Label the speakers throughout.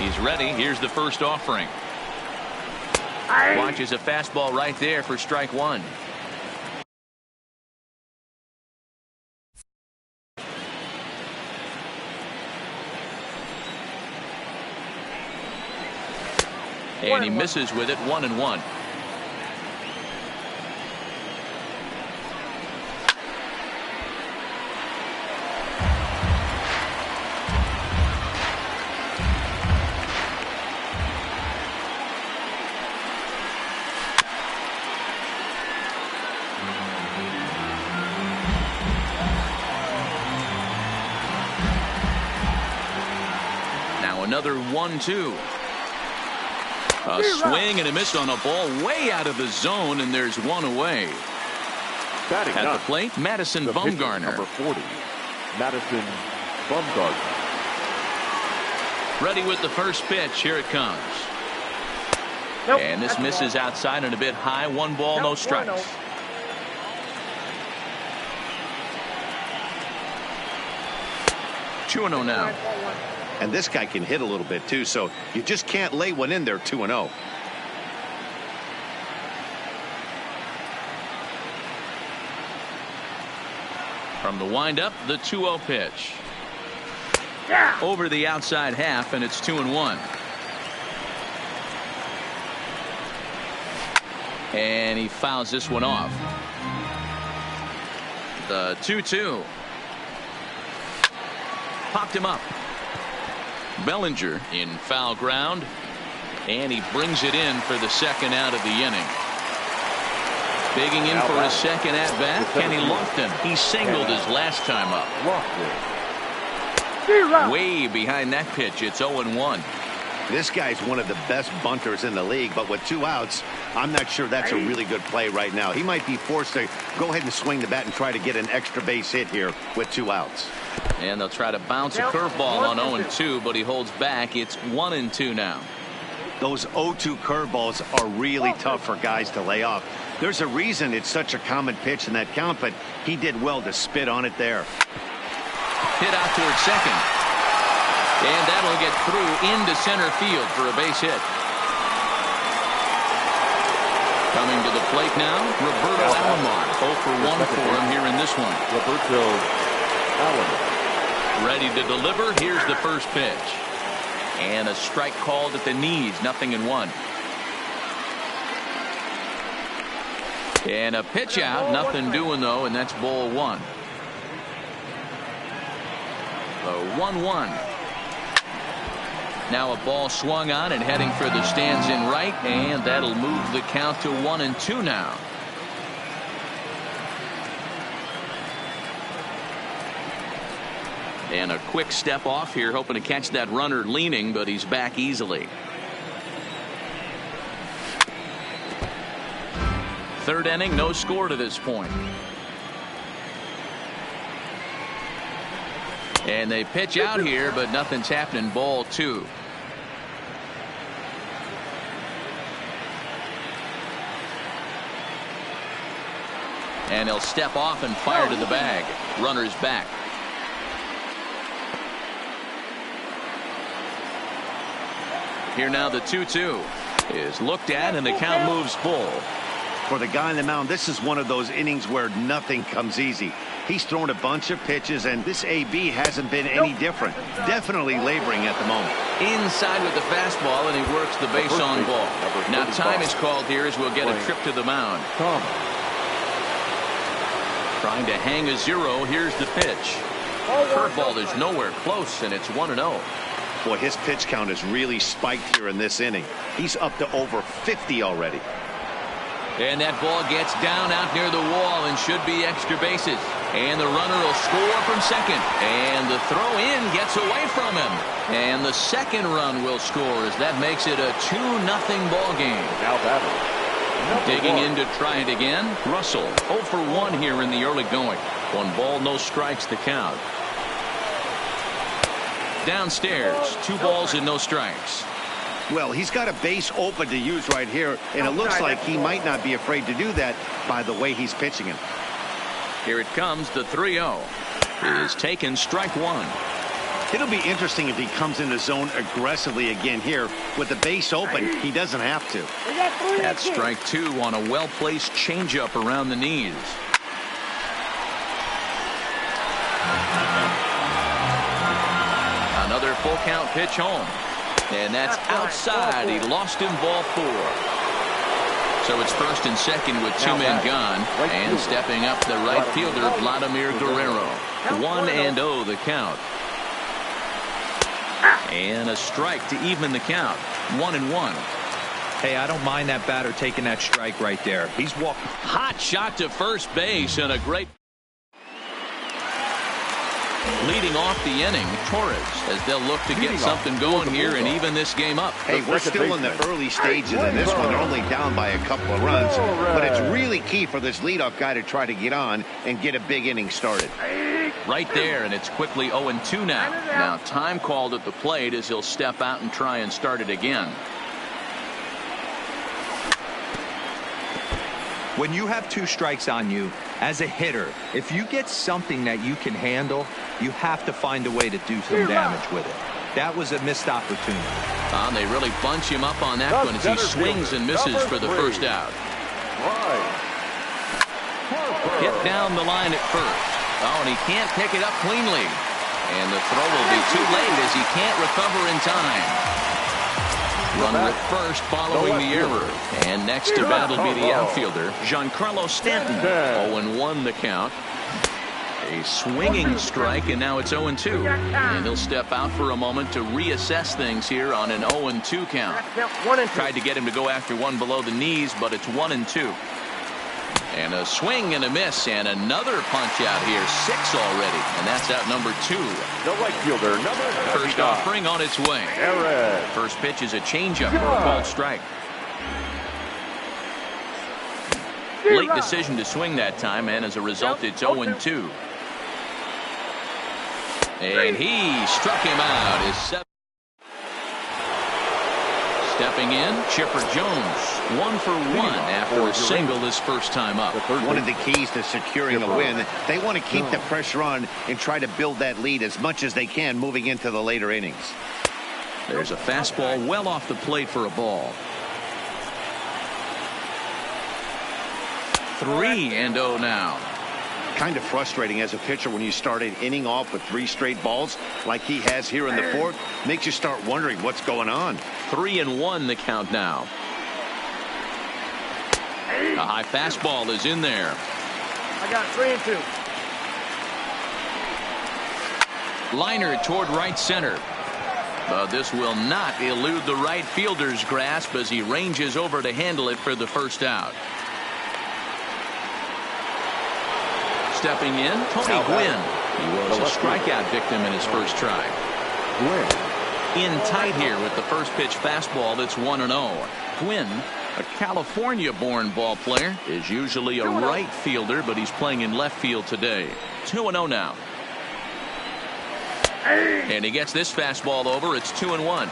Speaker 1: He's ready. Here's the first offering. Watches a fastball right there for strike one. And he misses with it. 1-1. Now another 1-2. A swing and a miss on a ball way out of the zone, and there's one away. At the plate, Madison Bumgarner.
Speaker 2: Number 40, Madison Bumgarner.
Speaker 1: Ready with the first pitch. Here it comes.
Speaker 3: Nope,
Speaker 1: and this misses outside and a bit high. 1 ball, no strikes. 2-0 now.
Speaker 4: And this guy can hit a little bit too, so you just can't lay one in there. 2-0.
Speaker 1: From the windup, the 2-0 pitch. Over the outside half, and it's 2-1. And he fouls this one off. The 2-2. Popped him up. Bellinger in foul ground, and he brings it in for the second out of the inning. Bigging in for his second at bat, Kenny Lofton. He singled his last time up. Way behind that pitch. It's 0-1.
Speaker 4: This guy's one of the best bunters in the league, but with 2 outs, I'm not sure that's a really good play right now. He might be forced to go ahead and swing the bat and try to get an extra base hit here with 2 outs.
Speaker 1: And they'll try to bounce a curveball on 0-2, but he holds back. It's 1-2 now.
Speaker 4: Those 0-2 curveballs are really tough for guys to lay off. There's a reason it's such a common pitch in that count, but he did well to spit on it there.
Speaker 1: Hit out towards second. And that'll get through into center field for a base hit. Coming to the plate now, Roberto Alomar. 0 for 1 for him here in this one.
Speaker 2: Roberto Alomar.
Speaker 1: Ready to deliver. Here's the first pitch. And a strike called at the knees. 0-1. And a pitch out. Nothing doing though, and that's ball 1. The 1-1. Now a ball swung on and heading for the stands in right, and that'll move the count to 1-2 now. And a quick step off here, hoping to catch that runner leaning, but he's back easily. Third inning, no score to this point. And they pitch out here, but nothing's happening. Ball 2. And he'll step off and fire to the bag. Runner's back. Here now the 2-2 is looked at, and the count moves full.
Speaker 4: For the guy on the mound, this is one of those innings where nothing comes easy. He's thrown a bunch of pitches, and this AB hasn't been any different. Definitely laboring at the moment.
Speaker 1: Inside with the fastball, and he works the base on ball. Now time is called here as we'll get a trip to the mound. Trying to hang a 0. Here's the pitch. Curveball is nowhere close, and it's 1-0.
Speaker 4: Boy, his pitch count has really spiked here in this inning. He's up to over 50 already.
Speaker 1: And that ball gets down out near the wall and should be extra bases. And the runner will score from second. And the throw in gets away from him. And the second run will score as that makes it a 2-0 ball game.
Speaker 2: Now batting.
Speaker 1: Digging in to try it again. Russell 0 for 1 here in the early going. 1 ball, no strikes to count. Downstairs, 2 balls and no strikes.
Speaker 4: Well, he's got a base open to use right here, and it looks like he might not be afraid to do that by the way he's pitching him.
Speaker 1: Here it comes. The 3-0 is taken. Strike 1.
Speaker 4: It'll be interesting if he comes in the zone aggressively again here. With the base open, he doesn't have to.
Speaker 1: That's strike 2 on a well-placed changeup around the knees. Another full count pitch home. And that's outside. He lost him, ball 4. So it's first and second with 2 men gone. And stepping up the right fielder, Vladimir Guerrero. 1-0 the count. And a strike to even the count. 1-1.
Speaker 5: Hey, I don't mind that batter taking that strike right there. He's walked.
Speaker 1: Hot shot to first base and a great. Leading off the inning, Torres, as they'll look to get something going here and even this game up.
Speaker 4: Hey, we're still in the early stages of this one. They're only down by a couple of runs, but it's really key for this leadoff guy to try to get on and get a big inning started.
Speaker 1: Right there, and it's quickly 0-2 now. Now time called at the plate as he'll step out and try and start it again.
Speaker 5: When you have 2 strikes on you, as a hitter, if you get something that you can handle, you have to find a way to do some damage with it. That was a missed opportunity.
Speaker 1: They really bunch him up on that one as he swings and misses for the first out. Hit down the line at first. Oh, and he can't pick it up cleanly. And the throw will be too late as he can't recover in time. Runner at first following the error. And next to bat will be the outfielder, Giancarlo Stanton. 0-1 the count. A swinging strike, and now it's 0-2. And he'll step out for a moment to reassess things here on an 0-2 count. Tried to get him to go after one below the knees, but it's 1-2. And a swing and a miss, and another punch out here. 6 already, and that's out number 2.
Speaker 2: The right fielder,
Speaker 1: First offering on its way. First pitch is a changeup for a called strike. Late decision to swing that time, and as a result, it's 0-2. And he struck him out. His 7th. Stepping in, Chipper Jones. 1 for 1 after a single his first time up.
Speaker 4: One of the keys to securing a win, they want to keep the pressure on and try to build that lead as much as they can moving into the later innings.
Speaker 1: There's a fastball well off the plate for a ball. 3-0 now.
Speaker 4: Kind of frustrating as a pitcher when you start an inning off with 3 straight balls like he has here in the 4th. Makes you start wondering what's going on.
Speaker 1: 3-1 the count now. A high fastball is in there.
Speaker 3: I got 3-2.
Speaker 1: Liner toward right center. But this will not elude the right fielder's grasp as he ranges over to handle it for the first out. Stepping in, Tony Gwynn. He was a strikeout victim in his first try. In tight here with the first pitch fastball that's 1-0. Gwynn, a California-born ball player, is usually a right fielder, but he's playing in left field today. 2-0 now. And he gets this fastball over. It's 2-1.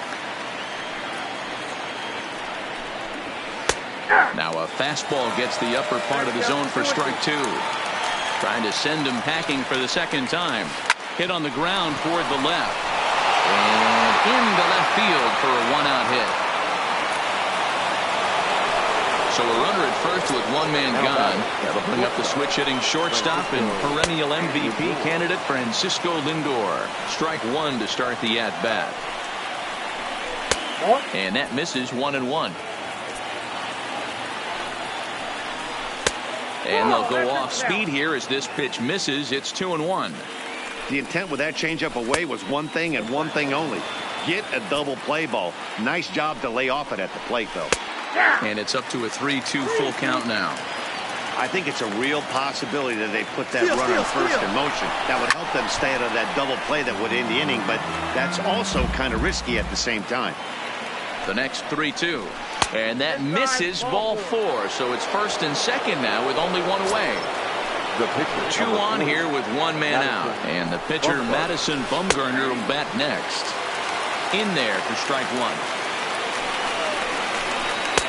Speaker 1: Now a fastball gets the upper part of the zone for strike 2. Trying to send him packing for the second time. Hit on the ground toward the left. And into left field for a 1-out hit. So a runner at first with 1 man gone. That'll bring up the switch-hitting shortstop and perennial MVP candidate Francisco Lindor. Strike 1 to start the at-bat. And that misses 1-1. And they'll go off speed here as this pitch misses. It's 2-1.
Speaker 4: The intent with that changeup away was one thing and one thing only. Get a double play ball. Nice job to lay off it at the plate, though.
Speaker 1: And it's up to a 3-2 full count now.
Speaker 4: I think it's a real possibility that they put that runner first in motion. That would help them stay out of that double play that would end the inning, but that's also kind of risky at the same time.
Speaker 1: The next 3-2. And that misses ball 4. So it's first and second now with only 1 away.
Speaker 2: The pitcher.
Speaker 1: 2 on here with 1 man out. And the pitcher, Madison Bumgarner, will bat next. In there for strike 1.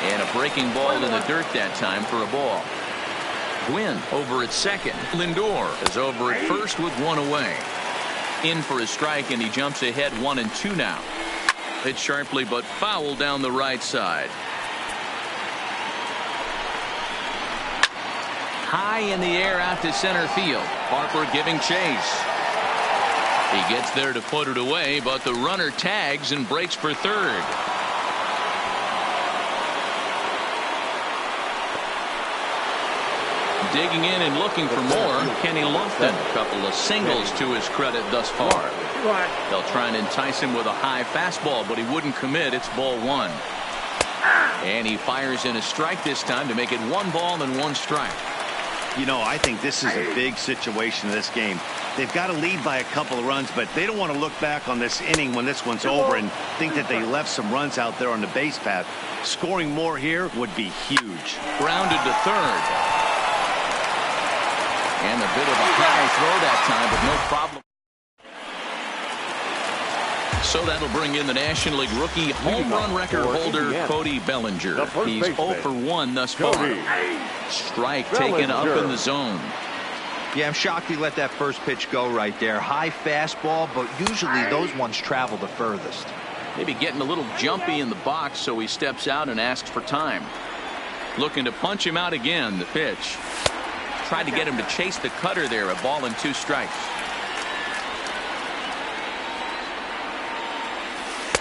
Speaker 1: And a breaking ball in the dirt that time for a ball. Gwynn over at second. Lindor is over at first with 1 away. In for a strike, and he jumps ahead 1-2 now. Hit sharply, but foul down the right side. High in the air out to center field. Harper giving chase. He gets there to put it away, but the runner tags and breaks for third. Digging in and looking for more, Kenny Lofton. A couple of singles to his credit thus far. They'll try and entice him with a high fastball, but he wouldn't commit. It's ball one. And he fires in a strike this time to make it 1 ball and 1 strike.
Speaker 4: You know, I think this is a big situation in this game. They've got to lead by a couple of runs, but they don't want to look back on this inning when this one's over and think that they left some runs out there on the base path. Scoring more here would be huge.
Speaker 1: Grounded to third. And a bit of a high throw that time, but no problem. So that'll bring in the National League rookie home run record holder, Cody Bellinger. He's 0 for 1 thus far. Strike taken up in the zone.
Speaker 5: Yeah, I'm shocked he let that first pitch go right there. High fastball, but usually those ones travel the furthest.
Speaker 1: Maybe getting a little jumpy in the box, so he steps out and asks for time. Looking to punch him out again, the pitch. Tried to get him to chase the cutter there, a ball and 2 strikes.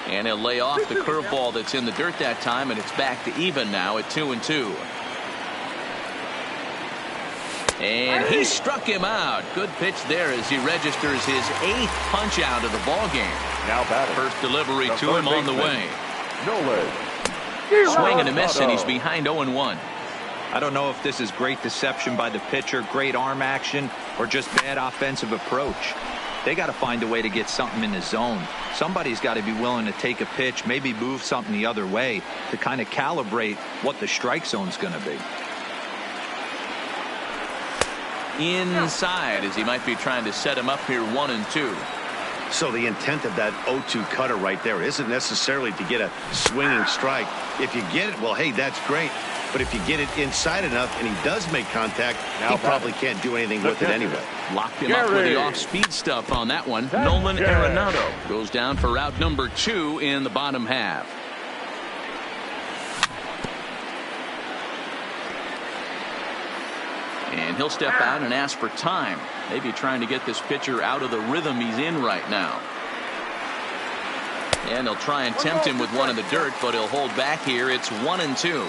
Speaker 1: And he'll lay off the curveball that's in the dirt that time, and it's back to even now at 2-2. And he struck him out. Good pitch there as he registers his 8th punch out of the ball game.
Speaker 2: Now batting.
Speaker 1: First delivery to him on the way.
Speaker 2: No
Speaker 1: Swing and a miss, and he's behind 0-1.
Speaker 5: I don't know if this is great deception by the pitcher, great arm action, or just bad offensive approach. They got to find a way to get something in the zone. Somebody's got to be willing to take a pitch, maybe move something the other way to kind of calibrate what the strike zone's going to be.
Speaker 1: Inside, as he might be trying to set him up here 1-2.
Speaker 4: So the intent of that 0-2 cutter right there isn't necessarily to get a swinging strike. If you get it, well, hey, that's great. But if you get it inside enough and he does make contact, he probably can't do anything with it anyway.
Speaker 1: Locked him up with the off-speed stuff on that one. Nolan Arenado goes down for out number 2 in the bottom half. And he'll step out and ask for time. Maybe trying to get this pitcher out of the rhythm he's in right now. And they'll try and tempt him with one in the dirt, but he'll hold back here. It's 1-2.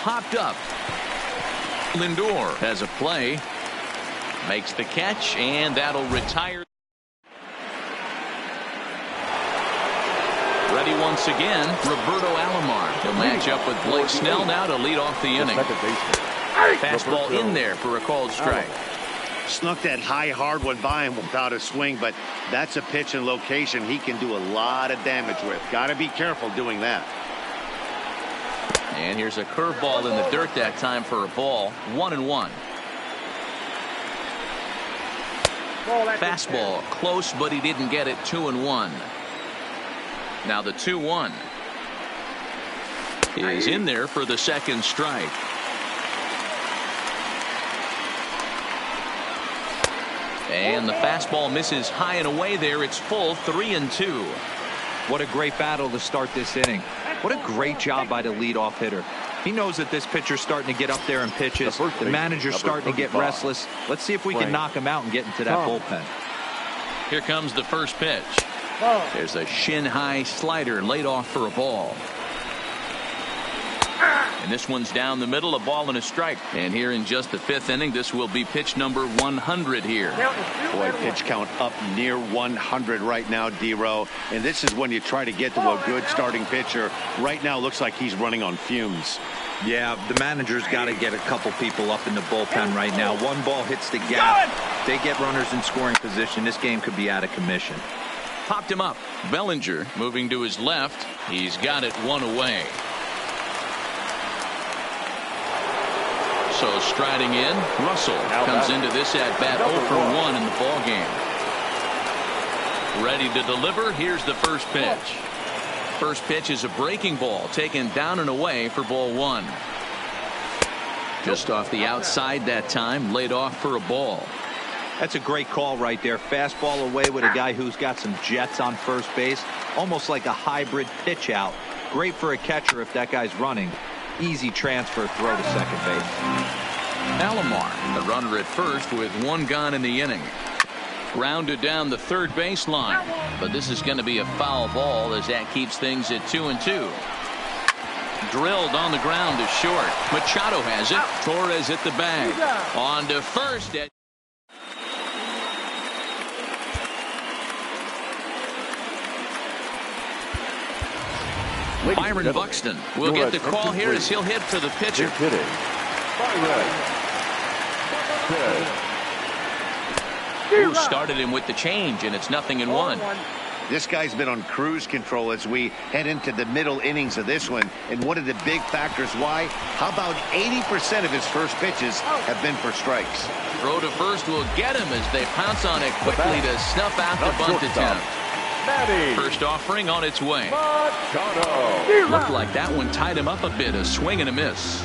Speaker 1: Popped up. Lindor has a play. Makes the catch, and that'll retire. Ready once again, Roberto Alomar. He'll match up with Blake Snell now to lead off the inning. Fastball in there for a called strike.
Speaker 4: Snuck that high hard one by him without a swing, but that's a pitch and location he can do a lot of damage with. Got to be careful doing that.
Speaker 1: And here's a curveball in the dirt that time for a ball. 1-1. Fastball close, but he didn't get it. 2-1. Now the 2-1 is in there for the second strike. And the fastball misses high and away there. It's full. 3-2.
Speaker 5: What a great battle to start this inning. What a great job by the leadoff hitter. He knows that this pitcher's starting to get up there in pitches. The manager's starting to get restless. Let's see if we can knock him out and get into that bullpen.
Speaker 1: Here comes the first pitch. There's a shin-high slider laid off for a ball. And this one's down the middle, a ball and a strike. And here in just the 5th inning, this will be pitch number 100 here.
Speaker 4: Boy, pitch count up near 100 right now, D-Row. And this is when you try to get to a good starting pitcher. Right now, looks like he's running on fumes.
Speaker 5: Yeah, the manager's got to get a couple people up in the bullpen right now. One ball hits the gap. They get runners in scoring position. This game could be out of commission.
Speaker 1: Popped him up. Bellinger moving to his left. He's got it one away. So striding in, Russell comes into this at bat 0 for 1 in the ball game. Ready to deliver. Here's the first pitch. First pitch is a breaking ball taken down and away for ball 1. Just off the outside that time, laid off for a ball.
Speaker 5: That's a great call right there. Fastball away with a guy who's got some jets on first base. Almost like a hybrid pitch out. Great for a catcher if that guy's running. Easy transfer throw to second base.
Speaker 1: Alomar, the runner at first with one gone in the inning. Grounded down the third baseline. But this is going to be a foul ball as that keeps things at 2-2. Drilled on the ground to short. Machado has it. Torres at the bag. On to first. Byron Buxton will get the call here as he'll hit to the pitcher.
Speaker 2: Hitting.
Speaker 1: Who started him with the change, and it's 0-1.
Speaker 4: This guy's been on cruise control as we head into the middle innings of this one. And one of the big factors why, how about 80% of his first pitches have been for strikes?
Speaker 1: Throw to first will get him as they pounce on it quickly to snuff out the bunt attempt. First offering on its way. Looked like that one tied him up a bit. A swing and a miss.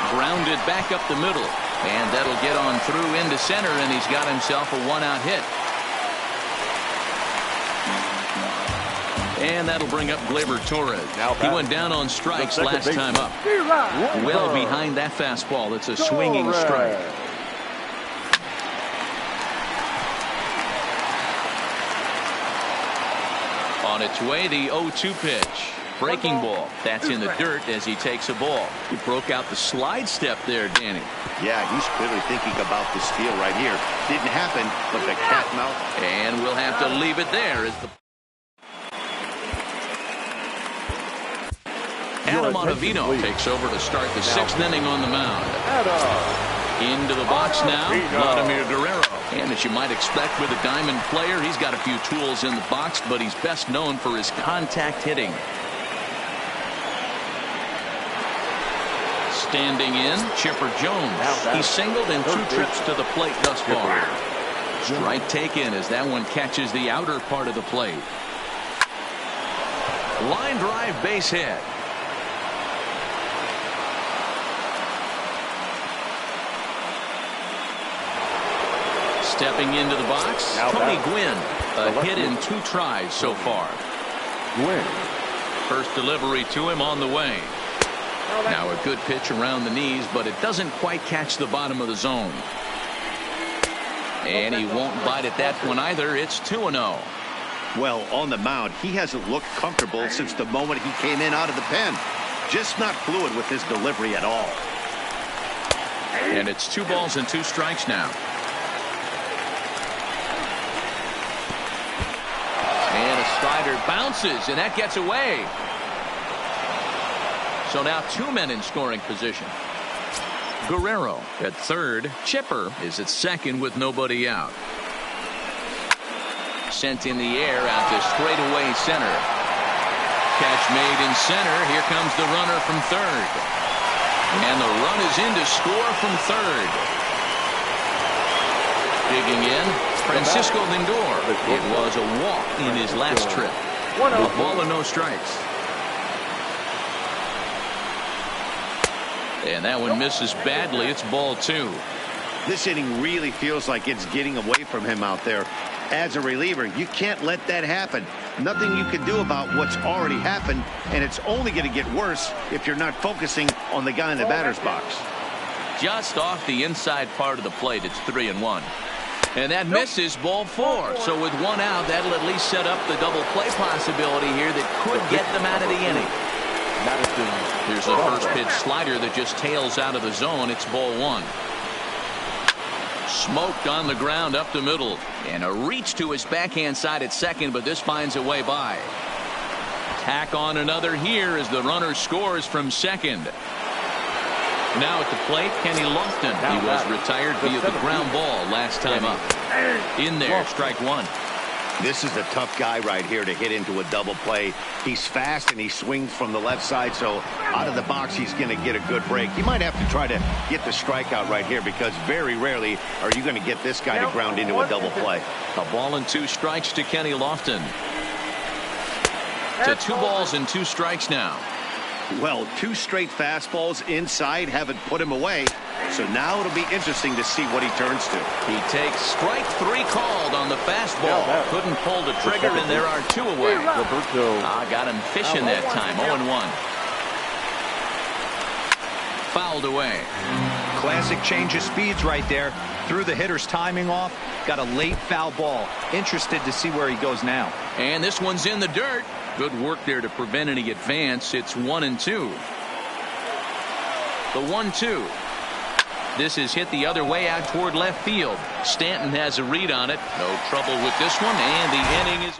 Speaker 1: Grounded back up the middle. And that'll get on through into center, and he's got himself a one-out hit. And that'll bring up Gleyber Torres. He went down on strikes last time up. Well behind that fastball. It's a swinging strike. On its way, the 0-2 pitch. Breaking ball. That's in the dirt as he takes a ball. He broke out the slide step there, Danny.
Speaker 4: Yeah, he's clearly thinking about the steal right here. Didn't happen, but the cat and mouse.
Speaker 1: And we'll have to leave it there as the Adam Ottavino takes over to start the sixth inning on the mound. Into the box now, Vladimir Guerrero. And as you might expect with a diamond player, he's got a few tools in the box, but he's best known for his contact hitting. Standing in, Chipper Jones. He singled in 2 trips to the plate thus far. Strike taken as that one catches the outer part of the plate. Line drive base hit. Stepping into the box, Tony Gwynn. A hit in 2 tries so far. First delivery to him on the way. Now a good pitch around the knees, but it doesn't quite catch the bottom of the zone. And he won't bite at that one either. It's 2-0.
Speaker 4: Well, on the mound, he hasn't looked comfortable since the moment he came in out of the pen. Just not fluid with his delivery at all.
Speaker 1: And it's 2 balls and 2 strikes now. And a slider bounces, and that gets away. So now 2 men in scoring position. Guerrero at third. Chipper is at second with nobody out. Sent in the air out to straightaway center. Catch made in center. Here comes the runner from third. And the run is in to score from third. Digging in, Francisco Lindor. It was a walk in his last trip. A ball and no strikes. And that one misses badly. It's ball 2.
Speaker 4: This inning really feels like it's getting away from him out there. As a reliever, you can't let that happen. Nothing you can do about what's already happened, and it's only going to get worse if you're not focusing on the guy in the batter's box.
Speaker 1: Just off the inside part of the plate, it's 3-1. And that misses ball 4. So with 1 out, that'll at least set up the double play possibility here that could get them out of the inning. Here's the first pitch slider that just tails out of the zone. It's ball 1. Smoked on the ground up the middle. And a reach to his backhand side at second, but this finds a way by. Tack on another here as the runner scores from second. Now at the plate, Kenny Lofton. He was retired via the ground ball last time up. In there, strike 1.
Speaker 4: This is a tough guy right here to hit into a double play. He's fast and he swings from the left side, so out of the box he's going to get a good break. You might have to try to get the strikeout right here because very rarely are you going to get this guy to ground into a double play.
Speaker 1: A ball and 2 strikes to Kenny Lofton. to 2 balls and 2 strikes now.
Speaker 4: Well, 2 straight fastballs inside haven't put him away. So now it'll be interesting to see what he turns to.
Speaker 1: He takes strike 3 called on the fastball. Couldn't pull the trigger, and there are 2 away. Got him fishing that time. 0-1. Fouled away.
Speaker 5: Classic change of speeds right there. Threw the hitter's timing off. Got a late foul ball. Interested to see where he goes now.
Speaker 1: And this one's in the dirt. Good work there to prevent any advance. It's 1-2. The 1-2. This is hit the other way out toward left field. Stanton has a read on it. No trouble with this one, and the inning is...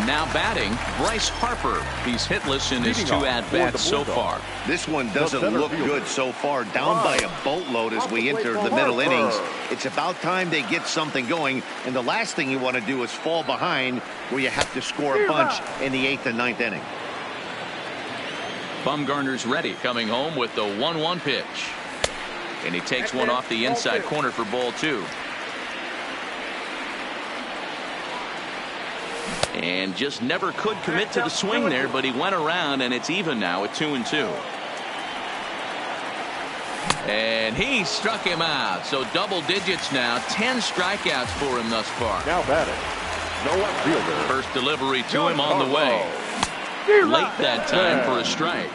Speaker 1: Now batting, Bryce Harper. He's hitless in his 2 at-bats so far.
Speaker 4: This one doesn't look good so far. Down by a boatload as we enter the middle innings. It's about time they get something going, and the last thing you want to do is fall behind where you have to score a bunch in the 8th and 9th inning.
Speaker 1: Bumgarner's ready, coming home with the 1-1 pitch. And he takes one off the inside corner for ball 2. And just never could commit to the swing there, but he went around, and it's even now at 2-2. And he struck him out. So double digits now. 10 strikeouts for him thus far.
Speaker 2: Now batting, no left fielder.
Speaker 1: First delivery to him on the way. Late that time for a strike.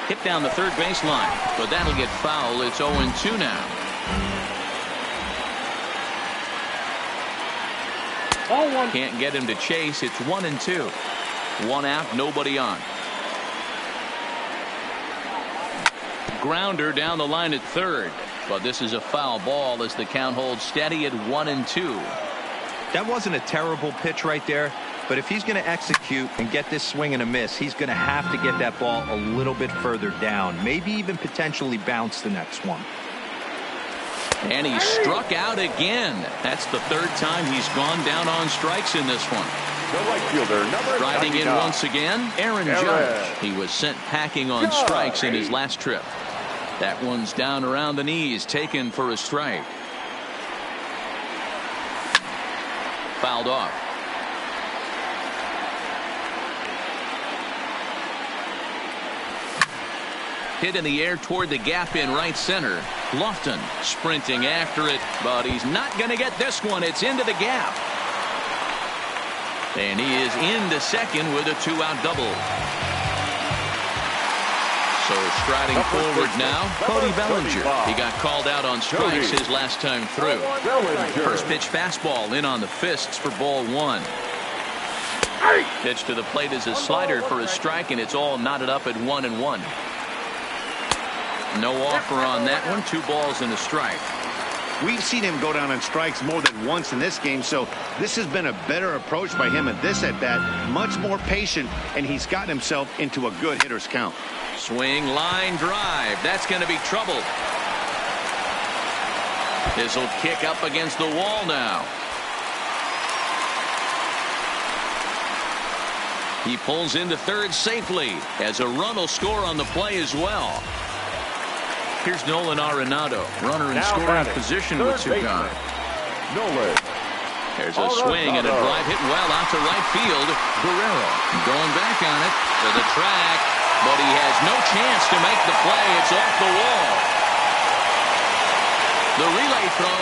Speaker 1: Hit down the third baseline, but that'll get foul. It's 0-2 now. Can't get him to chase. It's 1-2. 1 out, nobody on. Grounder down the line at third. But this is a foul ball as the count holds steady at 1-2.
Speaker 5: That wasn't a terrible pitch right there, but if he's going to execute and get this swing and a miss, he's going to have to get that ball a little bit further down, maybe even potentially bounce the next one.
Speaker 1: And he struck out again. That's the 3rd time he's gone down on strikes in this one.
Speaker 2: The right fielder, number
Speaker 1: Riding
Speaker 2: 99.
Speaker 1: in once again, Aaron Judge. He was sent packing on strikes in his last trip. That one's down around the knees, taken for a strike. Fouled off. Hit in the air toward the gap in right center. Lofton sprinting after it, but he's not going to get this one. It's into the gap. And he is into second with a 2-out double. So striding forward now, Cody Bellinger. He got called out on strikes his last time through. First pitch fastball in on the fists for ball 1. Pitch to the plate is a slider for a strike, and it's all knotted up at 1-1. No offer on that one. 2 balls and a strike.
Speaker 4: We've seen him go down on strikes more than once in this game, so this has been a better approach by him at this at-bat. Much more patient, and he's gotten himself into a good hitter's count.
Speaker 1: Swing, line drive. That's going to be trouble. This will kick up against the wall now. He pulls into third safely as a run will score on the play as well. Here's Nolan Arenado, runner in scoring position with 2 gone.
Speaker 2: Nolan.
Speaker 1: There's a swing and a drive hit well out to right field. Guerrero going back on it to the track, but he has no chance to make the play. It's off the wall. The relay throw,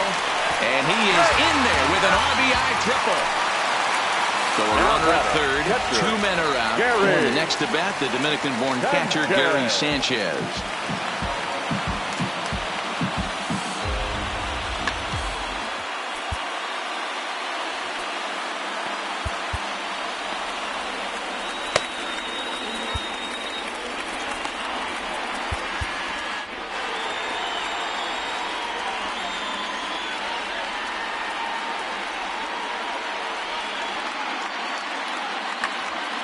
Speaker 1: and he is in there with an RBI triple. So a runner at third, 2 men are out. And the next to bat, the Dominican-born catcher Gary Sanchez.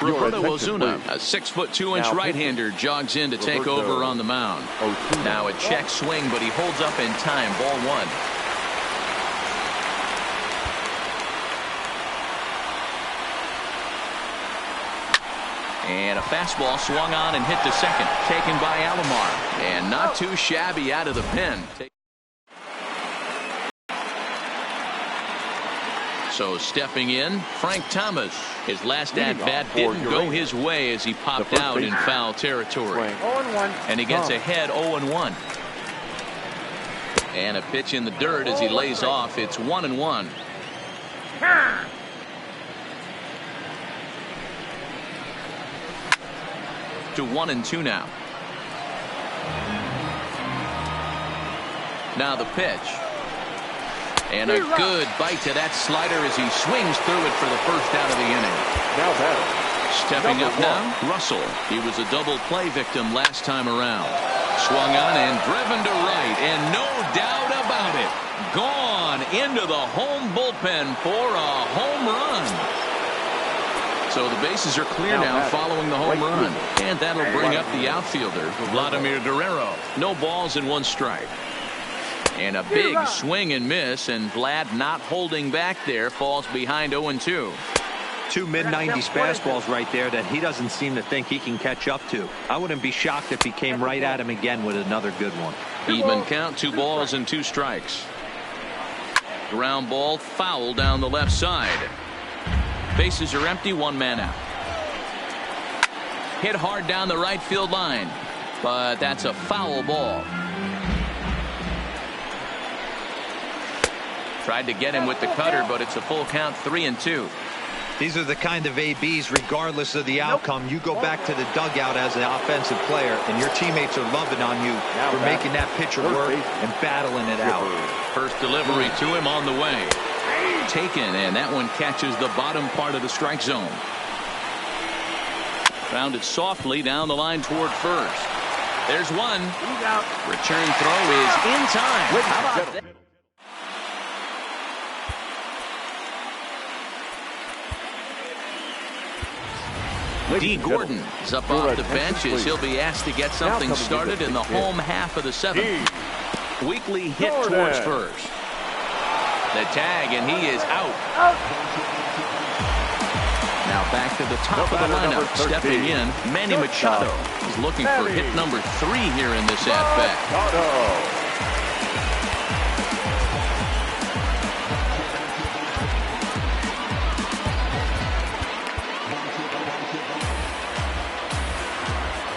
Speaker 1: Roberto Ozuna, a 6'2" right-hander, jogs in to take over on the mound. Now a check swing, but he holds up in time. Ball 1. And a fastball swung on and hit to second. Taken by Alomar. And not too shabby out of the pen. So stepping in, Frank Thomas. His last at-bat didn't go his way as he popped out in foul territory.
Speaker 3: 0-1.
Speaker 1: And he gets ahead 0-1. And a pitch in the dirt as he lays off. It's 1-1. To 1-2 now. Now the pitch. And a good bite to that slider as he swings through it for the first out of the inning.
Speaker 2: Now batter.
Speaker 1: Stepping up now, Russell. He was a double play victim last time around. Swung on and driven to right, and no doubt about it, gone into the home bullpen for a home run. So the bases are clear now following the home run, and that'll bring up the outfielder, Vladimir Guerrero. No balls and 1 strike. And a big swing and miss, and Vlad not holding back there, falls behind 0-2.
Speaker 5: 2 mid-90s fastballs right there that he doesn't seem to think he can catch up to. I wouldn't be shocked if he came right at him again with another good one.
Speaker 1: Even count, 2 balls and 2 strikes. Ground ball foul down the left side. Bases are empty, 1 man out. Hit hard down the right field line, but that's a foul ball. Tried to get him with the cutter, but it's a full count, 3-2.
Speaker 5: These are the kind of ABs, regardless of the outcome. You go back to the dugout as an offensive player, and your teammates are loving on you for making that pitcher work and battling it out.
Speaker 1: First delivery to him on the way. Taken, and that one catches the bottom part of the strike zone. Found it softly down the line toward first. There's one. Return throw is in time. How about that? D. Gordon is up off the bench as he'll be asked to get something started in the home half of the 7th. Weakly hit towards first. The tag, and he is out. Now back to the top of the lineup. Stepping in, Manny Machado. He's looking for hit number 3 here in this at-bat.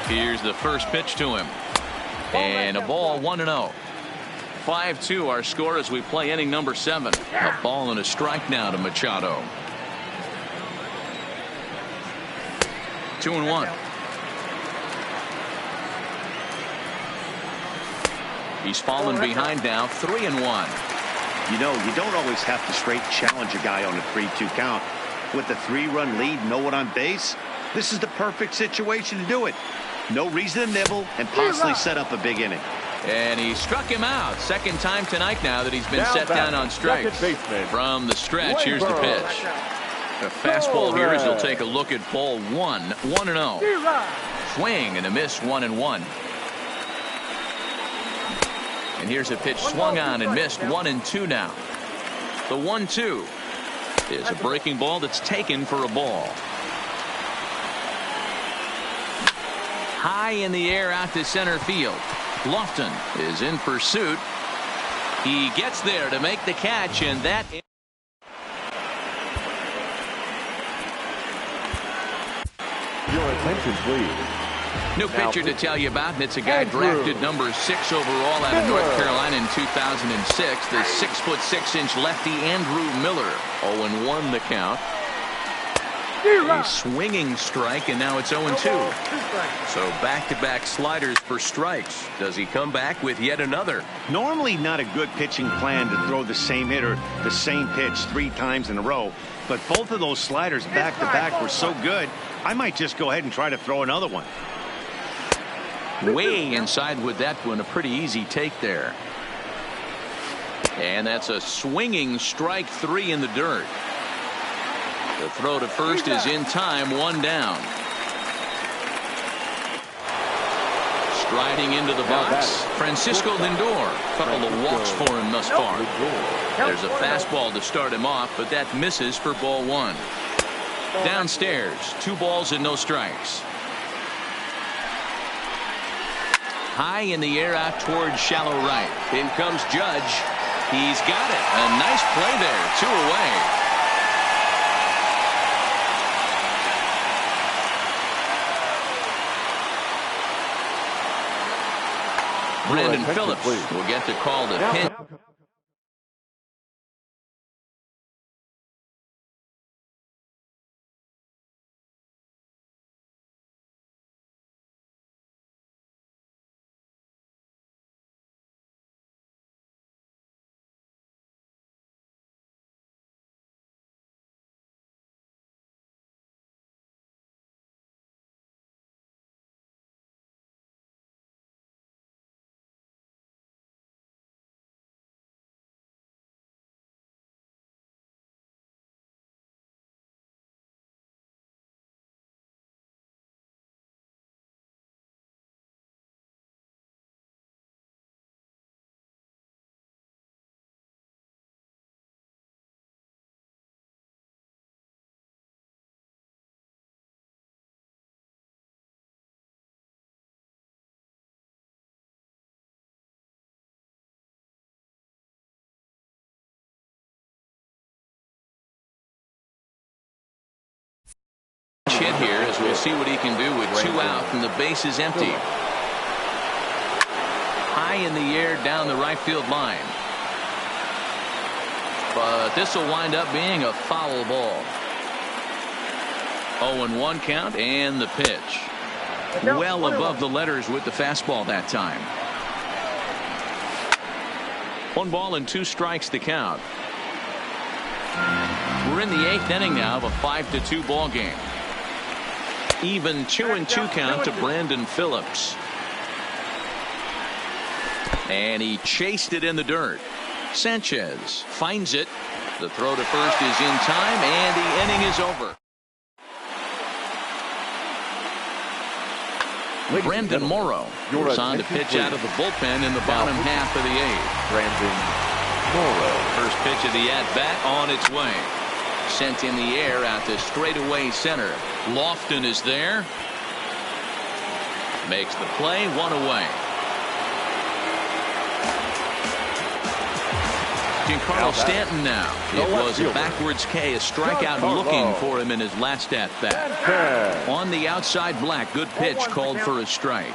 Speaker 1: Here's the first pitch to him. And a ball, 1-0. 5-2 our score as we play inning number 7. A ball and a strike now to Machado. 2-1. He's fallen behind now, 3-1.
Speaker 4: You know, you don't always have to straight challenge a guy on a 3-2 count. With the 3-run lead, no one on base, this is the perfect situation to do it. No reason to nibble and possibly set up a big inning.
Speaker 1: And he struck him out. Second time tonight now that he's been set down on strikes. From the stretch, here's the pitch. A fastball here as he'll take a look at ball 1. 1-0. Swing and a miss, 1-1. And here's a pitch swung on and missed, 1-2 now. The 1-2 is a breaking ball that's taken for a ball. High in the air out to center field. Lofton is in pursuit. He gets there to make the catch, and that.
Speaker 2: Your attention, please.
Speaker 1: New pitcher to tell you about, and it's a guy drafted number 6 overall out of North Carolina in 2006. The 6'6" lefty Andrew Miller. 0-1 the count. A swinging strike, and now it's 0-2. So back-to-back sliders for strikes. Does he come back with yet another?
Speaker 4: Normally not a good pitching plan to throw the same hitter the same pitch 3 times in a row, but both of those sliders back-to-back were so good, I might just go ahead and try to throw another one.
Speaker 1: Way inside with that one, a pretty easy take there. And that's a swinging strike 3 in the dirt. The throw to first is in time, 1 down. Striding into the box, Francisco Lindor. Couple of walks for him thus far. There's a fastball to start him off, but that misses for ball 1. Downstairs, 2 balls and no strikes. High in the air out towards shallow right. In comes Judge. He's got it. A nice play there. 2 away. Brandon Phillips will get the call to pin. Hit here as we'll see what he can do with 2 out and the base is empty. High in the air down the right field line. But this will wind up being a foul ball. 0-1 count and the pitch. Well above the letters with the fastball that time. 1 ball and 2 strikes to count. We're in the 8th inning now of a 5-2 ball game. Even 2-2 count to Brandon Phillips. And he chased it in the dirt. Sanchez finds it. The throw to first is in time, and the inning is over. Brendan Morrow is on to pitch out of the bullpen in the bottom half of the 8th.
Speaker 2: Brandon Morrow.
Speaker 1: First pitch of the at-bat on its way. Sent in the air out to straightaway center. Lofton is there. Makes the play, 1 away. Giancarlo Stanton now. It was a backwards K, a strikeout looking for him in his last at-bat. On the outside, Black. Good pitch called for a strike.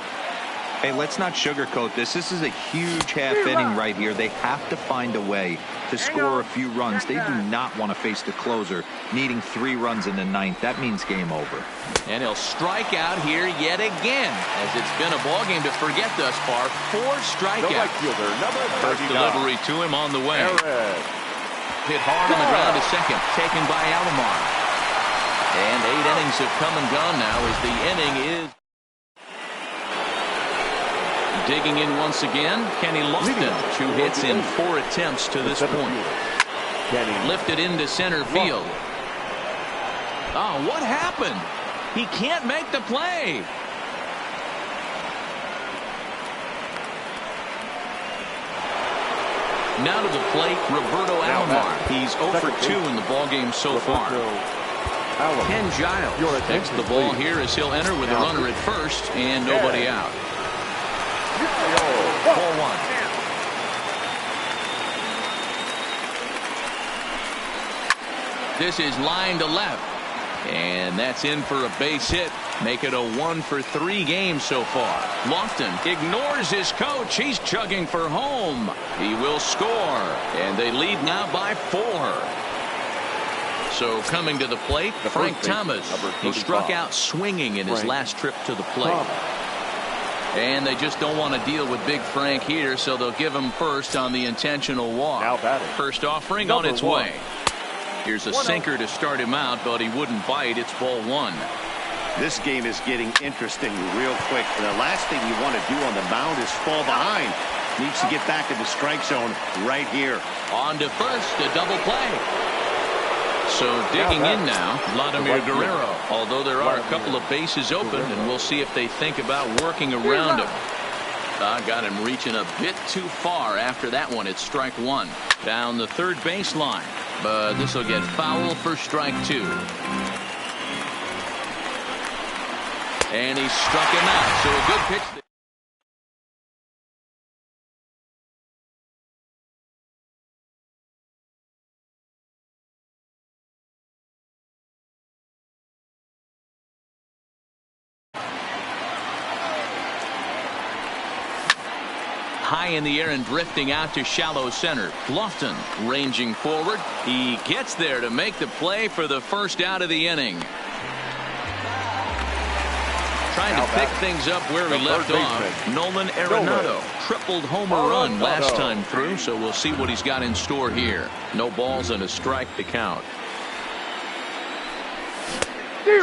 Speaker 5: Hey, let's not sugarcoat this. This is a huge half inning right here. They have to find a way to score a few runs. They do not want to face the closer needing 3 runs in the 9th. That means game over.
Speaker 1: And he'll strike out here yet again, as it's been a ball game to forget thus far. 4 strikeouts. First delivery to him on the way. Hit hard on the ground to second, taken by Alomar. And 8 innings have come and gone now as the inning is. Digging in once again, Kenny Lofton. 2 hits in 4 attempts to this point. Lifted into center field. Oh, what happened? He can't make the play. Now to the plate, Roberto Alomar. He's 0 for 2 in the ballgame so far. Ken Giles takes the ball here as he'll enter with a runner at first and nobody out. Ball 1. This is line to left. And that's in for a base hit. Make it a 1 for 3 game so far. Lofton ignores his coach. He's chugging for home. He will score. And they lead now by 4. So coming to the plate, Frank Thomas. He struck out swinging in his last trip to the plate. And they just don't want to deal with Big Frank here, so they'll give him first on the intentional walk. First offering on its way. Here's a sinker to start him out, but he wouldn't bite. It's ball 1.
Speaker 4: This game is getting interesting real quick. The last thing you want to do on the mound is fall behind. Needs to get back in the strike zone right here.
Speaker 1: On to first, a double play. So digging in now, Vladimir Guerrero. Although there are a couple of bases open, and we'll see if they think about working around him. Got him reaching a bit too far after that one. It's strike 1. Down the third baseline. But this will get foul for strike 2. And he struck him out. So a good pitch. High in the air and drifting out to shallow center. Lofton ranging forward. He gets there to make the play for the first out of the inning. Trying to pick things up where we left off. Nolan Arenado tripled homer run last time through, so we'll see what he's got in store here. No balls and a strike to count.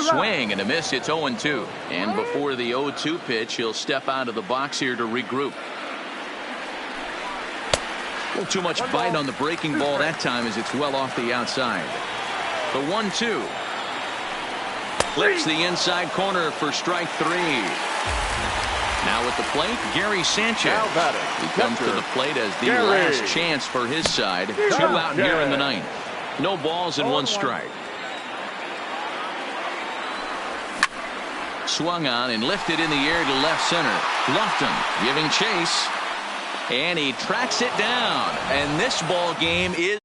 Speaker 1: Swing and a miss. It's 0-2. And before the 0-2 pitch, he'll step out of the box here to regroup. A little too much bite on the breaking ball that time as it's well off the outside. The 1-2. Flips the inside corner for strike 3. Now at the plate, Gary Sanchez. He comes to the plate as the last chance for his side. 2 out here in the ninth. No balls and 1 strike. Swung on and lifted in the air to left center. Lofton giving chase. And he tracks it down. And this ball game is